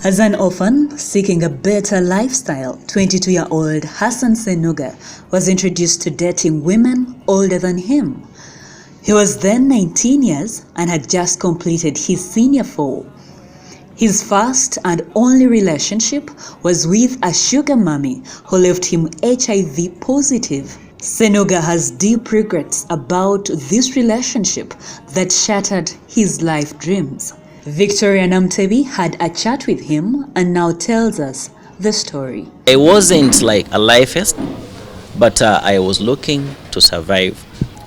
As an orphan seeking a better lifestyle, 22-year-old Hassan Ssenoga was introduced to dating women older than him. He was then 19 years and had just completed his senior 4. His first and only relationship was with a sugar mummy who left him HIV positive. Ssenoga has deep regrets about this relationship that shattered his life dreams. Victoria Namtebi had a chat with him and now tells us the story. It wasn't like a lifeist, but I was looking to survive.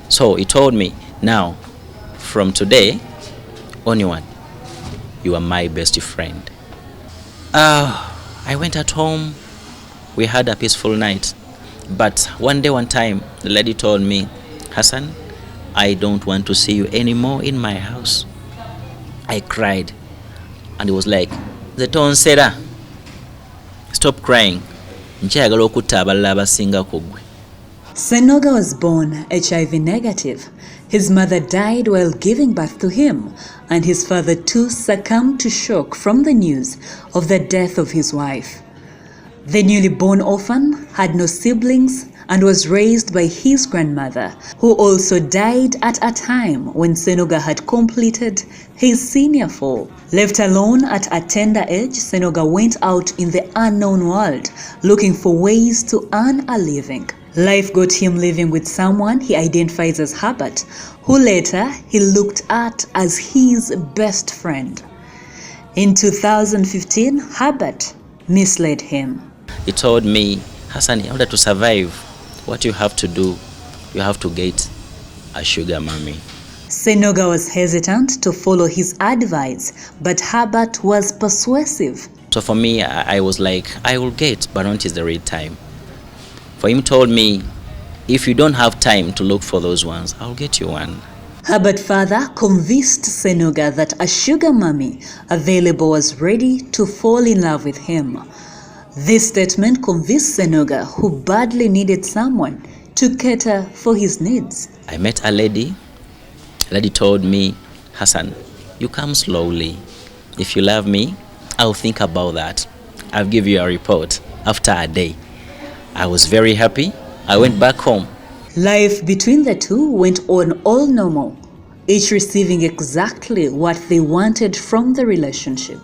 So he told me, now, from today onward, you are my best friend. I went at home. We had a peaceful night. But one time, the lady told me, Hassan, I don't want to see you anymore in my house. I cried. And it was like, the tone said, stop crying. Ssenoga was born HIV negative. His mother died while giving birth to him, and his father too succumbed to shock from the news of the death of his wife. The newly born orphan had no siblings and was raised by his grandmother, who also died at a time when Ssenoga had completed his senior 4. Left alone at a tender age, Ssenoga went out in the unknown world looking for ways to earn a living. Life got him living with someone he identifies as Herbert, who later he looked at as his best friend. In 2015, Herbert misled him. He told me, Hassan, in order to survive, what you have to do, you have to get a sugar mommy. Ssenoga was hesitant to follow his advice, but Herbert was persuasive. So for me, I was like, I will get, but not is the right time. For him told me, if you don't have time to look for those ones, I'll get you one. Herbert further convinced Ssenoga that a sugar mummy available was ready to fall in love with him. This statement convinced Ssenoga, who badly needed someone to cater for his needs. I met a lady. The lady told me, Hassan, you come slowly. If you love me, I'll think about that. I'll give you a report after a day. I was very happy. I went back home. Life between the two went on all normal, each receiving exactly what they wanted from the relationship.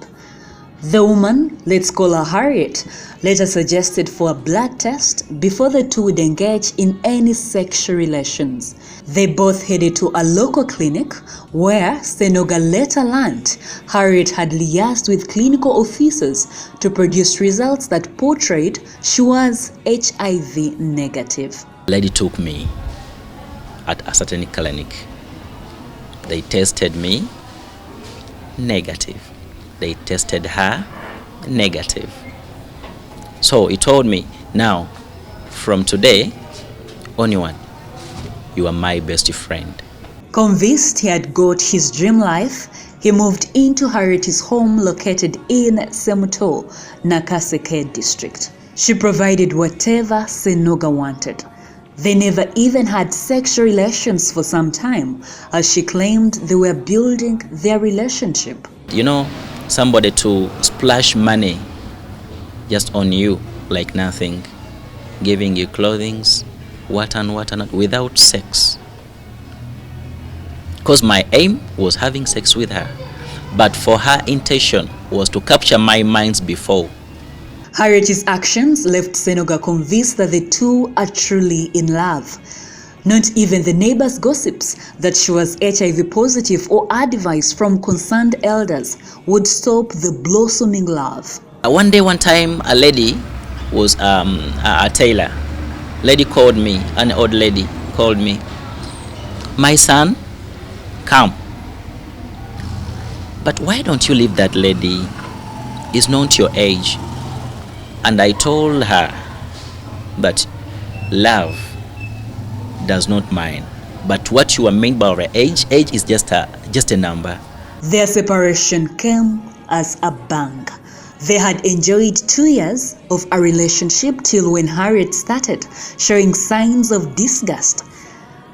The woman, let's call her Harriet, later suggested for a blood test before the two would engage in any sexual relations. They both headed to a local clinic where Ssenoga later learned Harriet had liaised with clinical officers to produce results that portrayed she was HIV negative. The lady took me at a certain clinic. They tested me negative. They tested her negative. So he told me, now, from today onward, you are my best friend. Convinced he had got his dream life, he moved into Harriet's home located in Semuto, Nakaseke district. She provided whatever Ssenoga wanted. They never even had sexual relations for some time, as she claimed they were building their relationship. You know, somebody to splash money just on you like nothing, giving you clothing, what and not, without sex. Because my aim was having sex with her, but for her intention was to capture my minds before. Harriet's actions left Ssenoga convinced that the two are truly in love. Not even the neighbors' gossips that she was HIV positive or advice from concerned elders would stop the blossoming love. One time, a lady was a tailor. Lady called me, an old lady called me. My son, come. But why don't you leave that lady? It's not your age. And I told her that love does not mind, but what you are made by her age is just a number. Their separation came as a bang. They had enjoyed 2 years of a relationship till when Harriet started showing signs of disgust.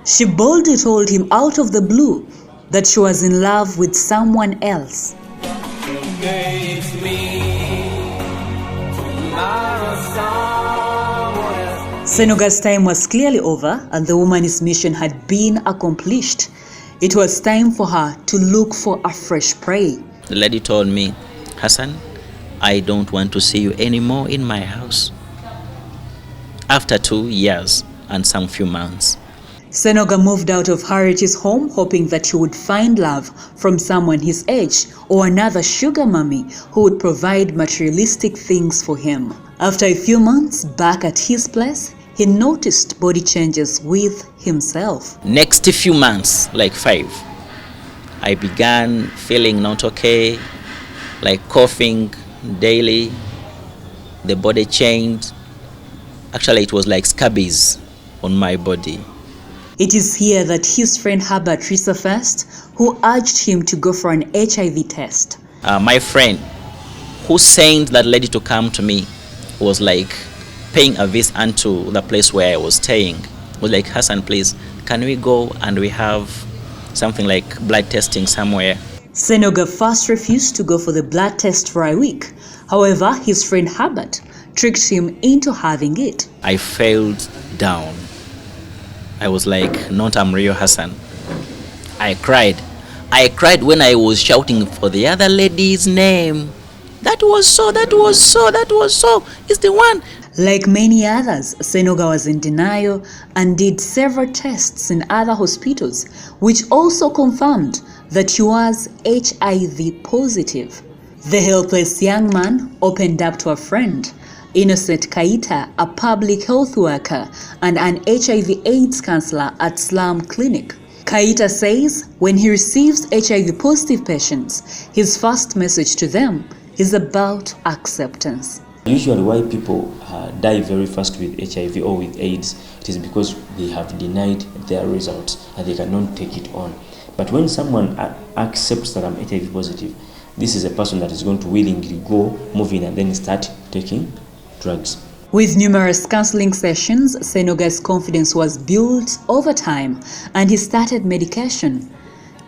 She boldly told him out of the blue that she was in love with someone else. You gave me Ssenoga's time was clearly over and the woman's mission had been accomplished. It was time for her to look for a fresh prey. The lady told me, Hassan, I don't want to see you anymore in my house. After 2 years and some few months, Ssenoga moved out of Harriet's home hoping that he would find love from someone his age or another sugar mummy who would provide materialistic things for him. After a few months back at his place, he noticed body changes with himself. Next few months, like 5, I began feeling not okay, like coughing daily, the body changed. Actually, it was like scabies on my body. It is here that his friend Herbert resurfaced, who urged him to go for an HIV test. My friend who sent that lady to come to me was like paying a visit unto the place where I was staying. Was like, Hassan, please, can we go and we have something like blood testing somewhere? Ssenoga first refused to go for the blood test for a week. However, his friend Herbert tricked him into having it. I fell down. I was like, not I'm real Hassan. I cried. I cried when I was shouting for the other lady's name. That was so, that was so, that was so. It's the one. Like many others, Ssenoga was in denial and did several tests in other hospitals, which also confirmed that he was HIV positive. The helpless young man opened up to a friend, Innocent Kaita, a public health worker and an HIV/AIDS counselor at Slum Clinic. Kaita says when he receives HIV-positive patients, his first message to them is about acceptance. Usually why people die very fast with HIV or with AIDS, it is because they have denied their results and they cannot take it on. But when someone accepts that I'm HIV positive, this is a person that is going to willingly go, move in and then start taking drugs. With numerous counseling sessions, Ssenoga's confidence was built over time and he started medication.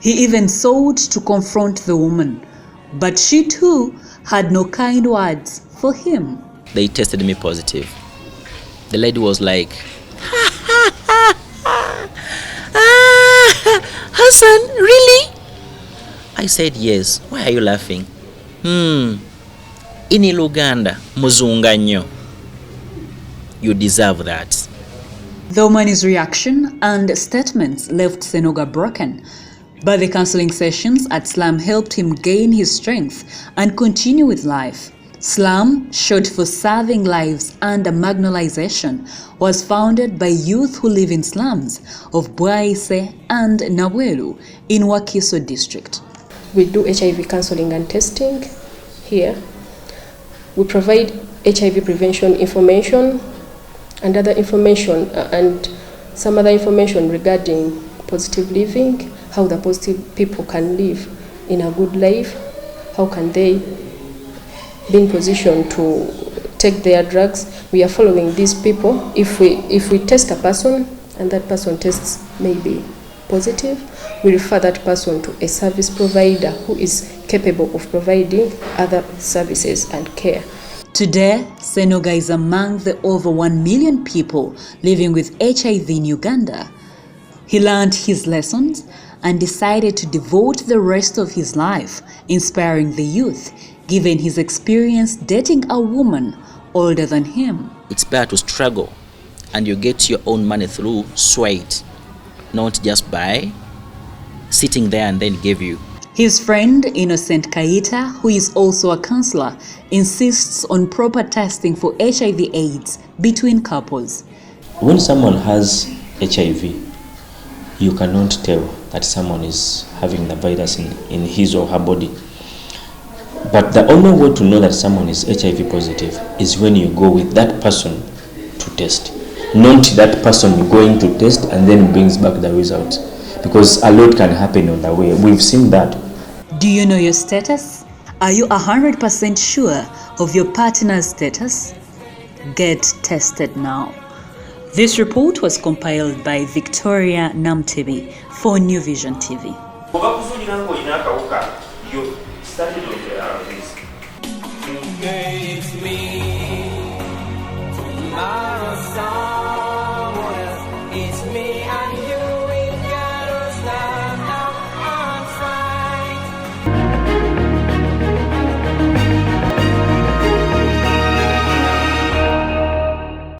He even sought to confront the woman, but she too had no kind words for him. They tested me positive. The lady was like, Hassan, really? I said, yes. Why are you laughing? In Uganda, muzunga nnyo. You deserve that. The woman's reaction and statements left Ssenoga broken, but the counseling sessions at Slum helped him gain his strength and continue with life. Slum, short for Serving Lives Under Marginalization, was founded by youth who live in slums of Bwaise and Nawelu in Wakiso district. We do HIV counseling and testing here. We provide HIV prevention information and other information and some other information regarding positive living, how the positive people can live in a good life, how can they be in position to take their drugs. We are following these people. If we test a person and that person tests maybe positive, we refer that person to a service provider who is capable of providing other services and care. Today, Ssenoga is among the over 1 million people living with HIV in Uganda. He learned his lessons and decided to devote the rest of his life inspiring the youth, given his experience dating a woman older than him. It's better to struggle and you get your own money through sweat, not just by sitting there and then give you. His friend, Innocent Kaita, who is also a counselor, insists on proper testing for HIV/AIDS between couples. When someone has HIV, you cannot tell that someone is having the virus in his or her body. But the only way to know that someone is HIV positive is when you go with that person to test. Not that person going to test and then brings back the results. Because a lot can happen on the way. We've seen that. Do you know your status? Are you 100% sure of your partner's status? Get tested now. This report was compiled by Victoria Namtebi for New Vision TV. Started with this.